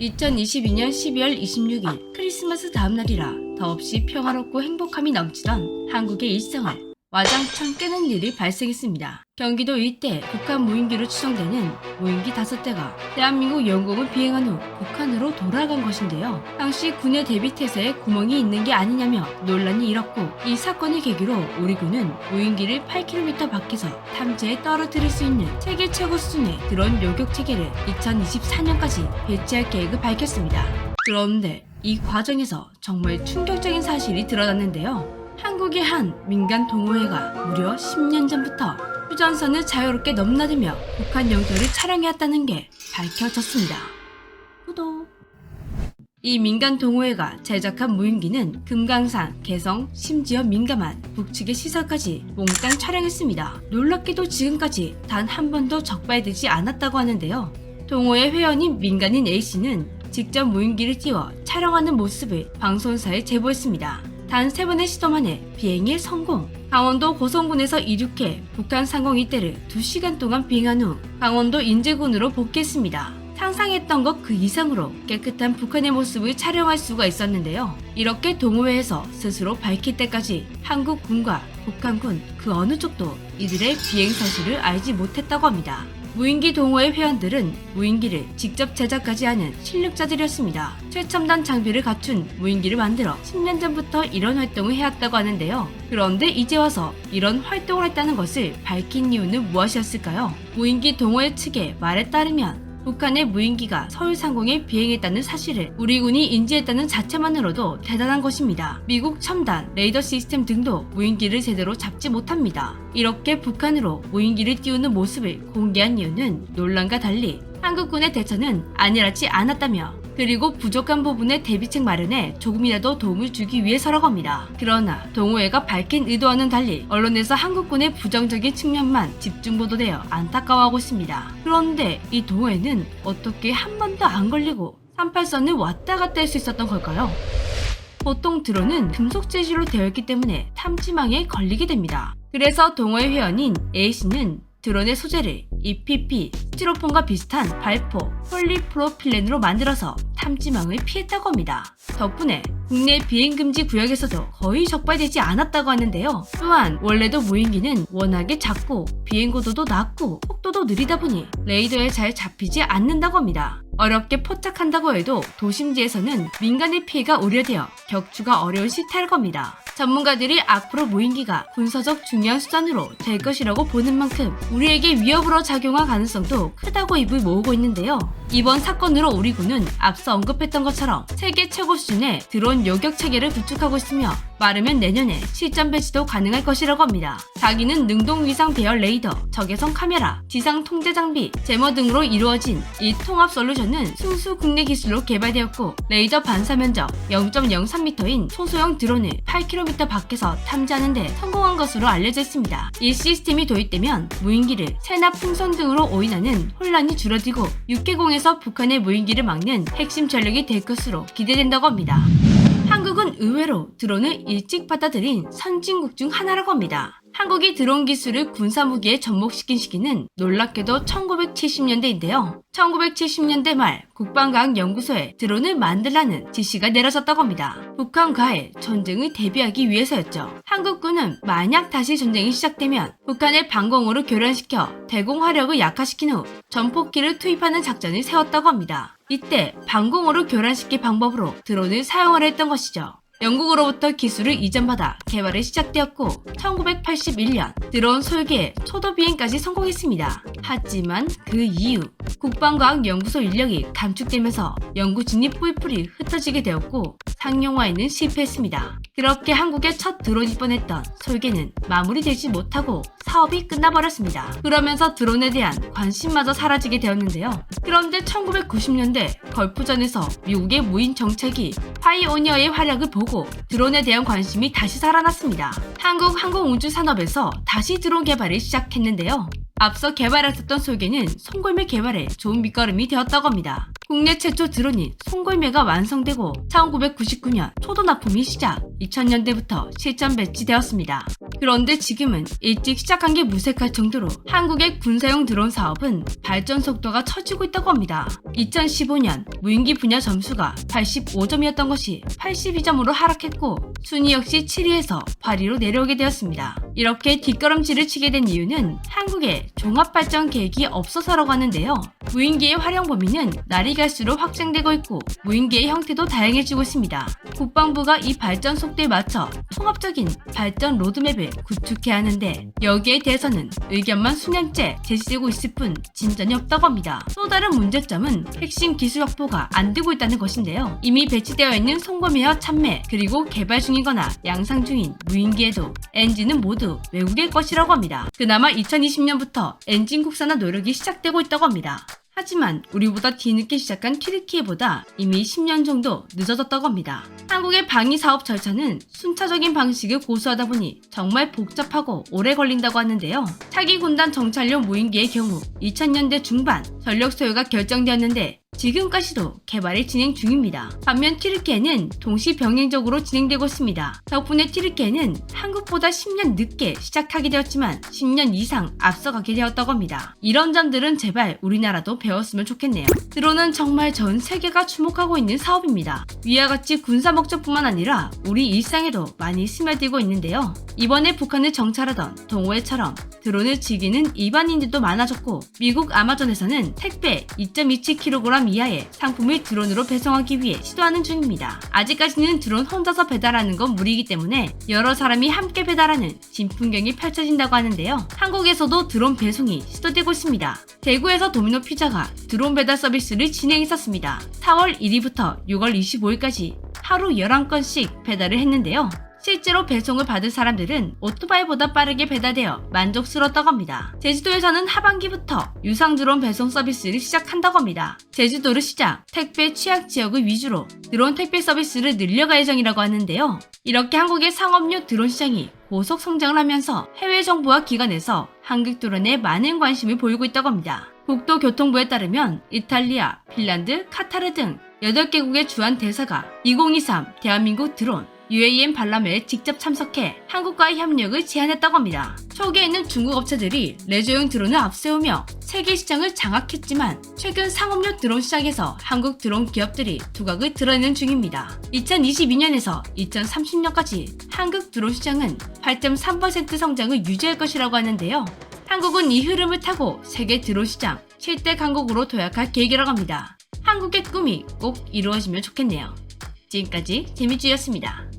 2022년 12월 26일 크리스마스 다음날이라 더없이 평화롭고 행복함이 넘치던 한국의 일상을 와장창 깨는 일이 발생했습니다. 경기도 일대 북한 무인기로 추정되는 무인기 5대가 대한민국 영공을 비행한 후 북한으로 돌아간 것인데요. 당시 군의 대비 태세에 구멍이 있는 게 아니냐며 논란이 일었고, 이 사건을 계기로 우리 군은 무인기를 8km 밖에서 탐지해 떨어뜨릴 수 있는 세계 최고 수준의 드론 요격 체계를 2024년까지 배치할 계획을 밝혔습니다. 그런데 이 과정에서 정말 충격적인 사실이 드러났는데요. 한국의 한 민간 동호회가 무려 10년 전부터 휴전선을 자유롭게 넘나들며 북한 영토를 촬영해왔다는 게 밝혀졌습니다. 구독! 이 민간 동호회가 제작한 무인기는 금강산, 개성, 심지어 민감한 북측의 시설까지 몽땅 촬영했습니다. 놀랍게도 지금까지 단 한 번도 적발되지 않았다고 하는데요. 동호회 회원인 민간인 A씨는 직접 무인기를 띄워 촬영하는 모습을 방송사에 제보했습니다. 단 3번의 시도 만에 비행에 성공. 강원도 고성군에서 이륙해 북한 상공 일대를 2시간 동안 비행한 후 강원도 인제군으로 복귀했습니다. 상상했던 것 그 이상으로 깨끗한 북한의 모습을 촬영할 수가 있었는데요. 이렇게 동호회에서 스스로 밝힐 때까지 한국군과 북한군 그 어느 쪽도 이들의 비행 사실을 알지 못했다고 합니다. 무인기 동호회 회원들은 무인기를 직접 제작까지 하는 실력자들이었습니다. 최첨단 장비를 갖춘 무인기를 만들어 10년 전부터 이런 활동을 해왔다고 하는데요. 그런데 이제 와서 이런 활동을 했다는 것을 밝힌 이유는 무엇이었을까요? 무인기 동호회 측의 말에 따르면 북한의 무인기가 서울 상공에 비행했다는 사실을 우리 군이 인지했다는 자체만으로도 대단한 것입니다. 미국 첨단 레이더 시스템 등도 무인기를 제대로 잡지 못합니다. 이렇게 북한으로 무인기를 띄우는 모습을 공개한 이유는 논란과 달리 한국군의 대처는 안일하지 않았다며, 그리고 부족한 부분의 대비책 마련에 조금이라도 도움을 주기 위해서라고 합니다. 그러나 동호회가 밝힌 의도와는 달리 언론에서 한국군의 부정적인 측면만 집중 보도되어 안타까워하고 있습니다. 그런데 이 동호회는 어떻게 한 번도 안 걸리고 38선을 왔다 갔다 할 수 있었던 걸까요? 보통 드론은 금속 재질로 되어 있기 때문에 탐지망에 걸리게 됩니다. 그래서 동호회 회원인 A씨는 드론의 소재를 EPP, 스티로폼과 비슷한 발포, 폴리프로필렌으로 만들어서 탐지망을 피했다고 합니다. 덕분에 국내 비행금지 구역에서도 거의 적발되지 않았다고 하는데요. 또한 원래도 무인기는 워낙에 작고 비행고도도 낮고 속도도 느리다 보니 레이더에 잘 잡히지 않는다고 합니다. 어렵게 포착한다고 해도 도심지에서는 민간의 피해가 우려되어 격추가 어려운 실태일 겁니다. 전문가들이 앞으로 무인기가 군사적 중요한 수단으로 될 것이라고 보는 만큼 우리에게 위협으로 작용할 가능성도 크다고 입을 모으고 있는데요. 이번 사건으로 우리 군은 앞서 언급했던 것처럼 세계 최고 수준의 드론 요격 체계를 구축하고 있으며 빠르면 내년에 실전 배치도 가능할 것이라고 합니다. 자기는 능동위상 배열 레이더, 적외선 카메라, 지상 통제 장비, 제모 등으로 이루어진 이 통합 솔루션은 순수 국내 기술로 개발되었고, 레이더 반사 면적 0.03m인 소소형 드론을 8km 밖에서 탐지하는 데 성공한 것으로 알려져 있습니다. 이 시스템이 도입되면 무인기를 새나 풍선 등으로 오인하는 혼란이 줄어들고 육해공에서 북한의 무인기를 막는 핵심 전력이 될 것으로 기대된다고 합니다. 한국은 의외로 드론을 일찍 받아들인 선진국 중 하나라고 합니다. 한국이 드론 기술을 군사무기에 접목시킨 시기는 놀랍게도 1970년대인데요. 1970년대 말 국방과학연구소에 드론을 만들라는 지시가 내려졌다고 합니다. 북한과의 전쟁을 대비하기 위해서였죠. 한국군은 만약 다시 전쟁이 시작되면 북한을 방공으로 교란시켜 대공 화력을 약화시킨 후 전폭기를 투입하는 작전을 세웠다고 합니다. 이때 방공으로 교란시킬 방법으로 드론을 사용하려 했던 것이죠. 영국으로부터 기술을 이전받아 개발이 시작되었고 1981년 드론 설계, 초도 비행까지 성공했습니다. 하지만 그 이후 국방과학연구소 인력이 감축되면서 연구 진입 뿔뿔이 흩어지게 되었고 상용화에는 실패했습니다. 그렇게 한국의 첫 드론이 뻔했던 설계는 마무리되지 못하고 사업이 끝나버렸습니다. 그러면서 드론에 대한 관심마저 사라지게 되었는데요. 그런데 1990년대 걸프전에서 미국의 무인 정찰기 파이오니어의 활약을 보고 드론에 대한 관심이 다시 살아났습니다. 한국 항공우주산업에서 다시 드론 개발을 시작했는데요. 앞서 개발했었던 설계는 송골매 개발에 좋은 밑거름이 되었다고 합니다. 국내 최초 드론인 송골매가 완성되고 1999년 초도 납품이 시작, 2000년대부터 실전 배치되었습니다. 그런데 지금은 일찍 시작한 게 무색할 정도로 한국의 군사용 드론 사업은 발전 속도가 처지고 있다고 합니다. 2015년 무인기 분야 점수가 85점이었던 것이 82점으로 하락했고 순위 역시 7위에서 8위로 내려오게 되었습니다. 이렇게 뒷걸음질을 치게 된 이유는 한국에 종합발전 계획이 없어서라고 하는데요. 무인기의 활용 범위는 날이 갈수록 확장되고 있고 무인기의 형태도 다양해지고 있습니다. 국방부가 이 발전 속도에 맞춰 통합적인 발전 로드맵을 구축해야 하는데 여기에 대해서는 의견만 수년째 제시되고 있을 뿐 진전이 없다고 합니다. 또 다른 문제점은 핵심 기술 확보가 안 되고 있다는 것인데요. 이미 배치되어 있는 송범위와 참매 그리고 개발 중이거나 양상 중인 무인기에도 엔진은 모두 외국의 것이라고 합니다. 그나마 2020년부터 엔진 국산화 노력이 시작되고 있다고 합니다. 하지만 우리보다 뒤늦게 시작한 튀르키예보다 이미 10년 정도 늦어졌다고 합니다. 한국의 방위 사업 절차는 순차적인 방식을 고수하다 보니 정말 복잡하고 오래 걸린다고 하는데요. 차기 군단 정찰용 무인기의 경우 2000년대 중반 전력 소요가 결정되었는데 지금까지도 개발이 진행 중입니다. 반면 튀르키예는 동시 병행적으로 진행되고 있습니다. 덕분에 튀르키예는 한국보다 10년 늦게 시작하게 되었지만 10년 이상 앞서가게 되었다고 합니다. 이런 점들은 제발 우리나라도 배웠으면 좋겠네요. 드론은 정말 전 세계가 주목하고 있는 사업입니다. 위와 같이 군사 목적뿐만 아니라 우리 일상에도 많이 스며들고 있는데요. 이번에 북한을 정찰하던 동호회처럼 드론을 즐기는 일반인들도 많아졌고 미국 아마존에서는 택배 2.27kg 이하의 상품을 드론으로 배송하기 위해 시도하는 중입니다. 아직까지는 드론 혼자서 배달하는 건 무리이기 때문에 여러 사람이 함께 배달하는 진풍경이 펼쳐진다고 하는데요. 한국에서도 드론 배송이 시도되고 있습니다. 대구에서 도미노 피자가 드론 배달 서비스를 진행했었습니다. 4월 1일부터 6월 25일까지 하루 11건씩 배달을 했는데요. 실제로 배송을 받은 사람들은 오토바이보다 빠르게 배달되어 만족스러웠다고 합니다. 제주도에서는 하반기부터 유상 드론 배송 서비스를 시작한다고 합니다. 제주도를 시작 택배 취약 지역을 위주로 드론 택배 서비스를 늘려갈 예정이라고 하는데요. 이렇게 한국의 상업용 드론 시장이 고속 성장을 하면서 해외 정부와 기관에서 한국 드론에 많은 관심을 보이고 있다고 합니다. 국토교통부에 따르면 이탈리아, 핀란드, 카타르 등 8개국의 주한 대사가 2023 대한민국 드론 UAM 박람회에 직접 참석해 한국과의 협력을 제안했다고 합니다. 초기에는 중국 업체들이 레저용 드론을 앞세우며 세계 시장을 장악했지만 최근 상업용 드론 시장에서 한국 드론 기업들이 두각을 드러내는 중입니다. 2022년에서 2030년까지 한국 드론 시장은 8.3% 성장을 유지할 것이라고 하는데요. 한국은 이 흐름을 타고 세계 드론 시장 7대 강국으로 도약할 계획이라고 합니다. 한국의 꿈이 꼭 이루어지면 좋겠네요. 지금까지 재미쥐였습니다.